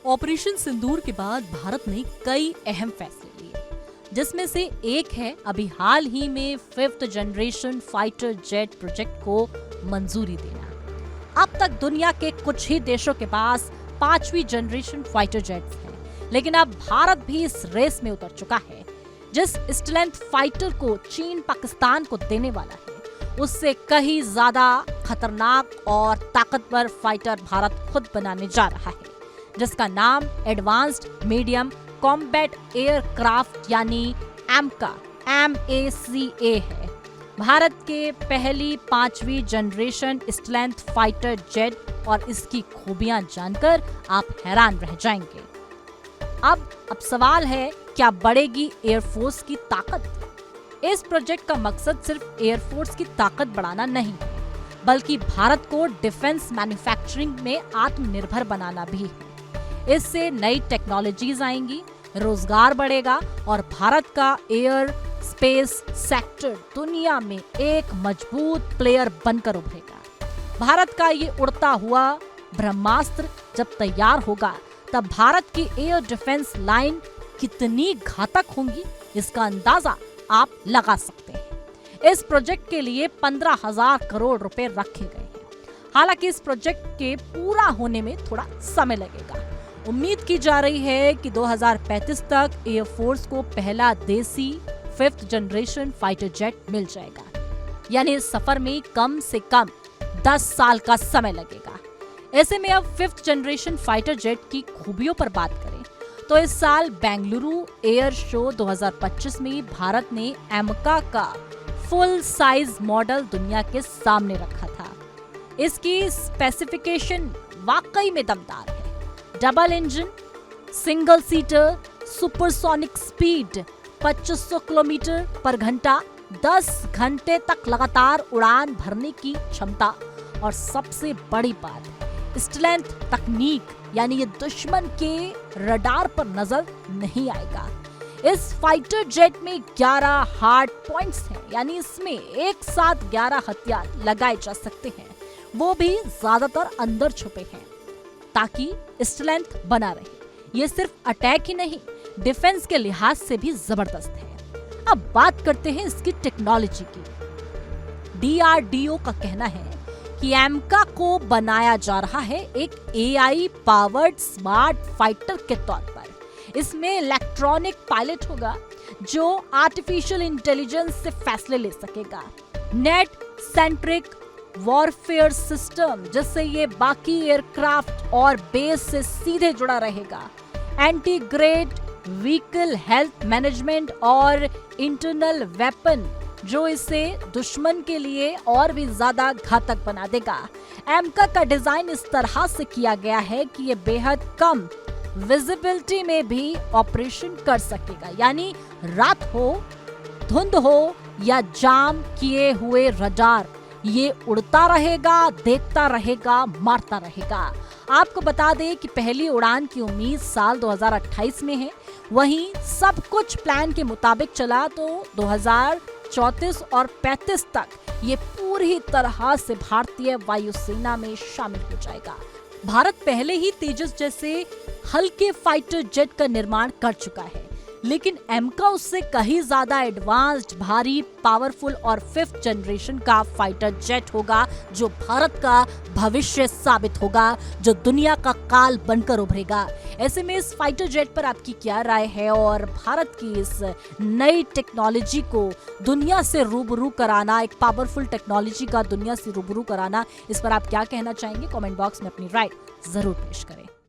Operation सिंदूर के बाद भारत ने कई अहम फैसले लिए, जिसमें से एक है अभी हाल ही में 5th generation fighter jet project को मंजूरी देना। अब तक दुनिया के कुछ ही देशों के पास 5वीं जनरेशन फाइटर जेट्स हैं, लेकिन अब भारत भी इस रेस में उतर चुका है। जिस स्टेल्थ फाइटर को चीन पाकिस्तान को देने वाला है, उससे कहीं ज्यादा खतरनाक और ताकतवर फाइटर भारत खुद बनाने जा रहा है, जिसका नाम एडवांस्ड मीडियम कॉम्बैट एयरक्राफ्ट यानी एमका MACA है। भारत के पहली 5वीं जनरेशन स्टेल्थ फाइटर जेट और इसकी खूबियां जानकर आप हैरान रह जाएंगे। अब सवाल है, क्या बढ़ेगी एयरफोर्स की ताकत? इस प्रोजेक्ट का मकसद सिर्फ एयरफोर्स की ताकत बढ़ाना नहीं है, बल्कि भारत को डिफेंस मैन्युफैक्चरिंग में आत्मनिर्भर बनाना भी है। इससे नई टेक्नोलॉजीज आएंगी, रोजगार बढ़ेगा और भारत का एयर स्पेस सेक्टर दुनिया में एक मजबूत प्लेयर बनकर उभरेगा। भारत का ये उड़ता हुआ ब्रह्मास्त्र जब तैयार होगा, तब भारत की एयर डिफेंस लाइन कितनी घातक होंगी, इसका अंदाजा आप लगा सकते हैं। इस प्रोजेक्ट के लिए 15,000 करोड़ रुपए रखे गए हैं। हालांकि इस प्रोजेक्ट के पूरा होने में थोड़ा समय लगेगा। उम्मीद की जा रही है कि 2035 तक एयरफोर्स को पहला देसी 5th जनरेशन फाइटर जेट मिल जाएगा, यानी इस सफर में कम से कम 10 साल का समय लगेगा। ऐसे में अब 5th जनरेशन फाइटर जेट की खूबियों पर बात करें तो इस साल बेंगलुरु एयर शो 2025 में भारत ने एमका का फुल साइज मॉडल दुनिया के सामने रखा था। इसकी स्पेसिफिकेशन वाकई में दमदार है। Double engine, single seater, supersonic speed 2500 kilometre पर घंटा, 10 घंटे तक लगातार उड़ान भरने की क्षमता और सबसे बड़ी बात, स्टेल्थ तकनीक, यानी ये दुश्मन के रडार पर नजर नहीं आएगा। इस फाइटर जेट में 11 हार्ड पॉइंट्स हैं, यानी इसमें एक साथ 11 हथियार लगाए जा सकते हैं, वो भी ज्यादातर अंदर छुपे हैं ताकि स्टेल्थ बना रहे। ये सिर्फ अटैक ही नहीं, डिफेंस के लिहाज से भी जबरदस्त है। अब बात करते हैं इसकी टेक्नोलॉजी की। DRDO का कहना है कि एमका को बनाया जा रहा है एक AI पावर्ड स्मार्ट फाइटर के तौर पर। इसमें इलेक्ट्रॉनिक पायलट होगा जो आर्टिफिशियल इंटेलिजेंस से फैसले ले सकेगा। नेट सेंट्रिक वॉरफेयर सिस्टम, जिससे ये बाकी एयरक्राफ्ट और बेस से सीधे जुड़ा रहेगा। एंटीग्रेड व्हीकल हेल्थ मैनेजमेंट और इंटरनल वेपन, जो इसे दुश्मन के लिए और भी ज्यादा घातक बना देगा। एमका का डिजाइन इस तरह से किया गया है कि ये बेहद कम विजिबिलिटी में भी ऑपरेशन कर सकेगा, यानी रात हो, धुंध हो या जाम किए हुए रडार, ये उड़ता रहेगा, देखता रहेगा, मारता रहेगा। आपको बता दें कि पहली उड़ान की उम्मीद साल 2028 में है। वहीं सब कुछ प्लान के मुताबिक चला तो 2034 और 35 तक ये पूरी तरह से भारतीय वायुसेना में शामिल हो जाएगा। भारत पहले ही तेजस जैसे हल्के फाइटर जेट का निर्माण कर चुका है, लेकिन एमका उससे कहीं ज्यादा एडवांस्ड, भारी, पावरफुल और 5th जनरेशन का फाइटर जेट होगा, जो भारत का भविष्य साबित होगा, जो दुनिया का काल बनकर उभरेगा। ऐसे में इस फाइटर जेट पर आपकी क्या राय है, और भारत की इस नई टेक्नोलॉजी को दुनिया से रूबरू कराना, एक पावरफुल टेक्नोलॉजी का दुनिया से रूबरू कराना, इस पर आप क्या कहना चाहेंगे? कमेंट बॉक्स में अपनी राय जरूर पेश करें।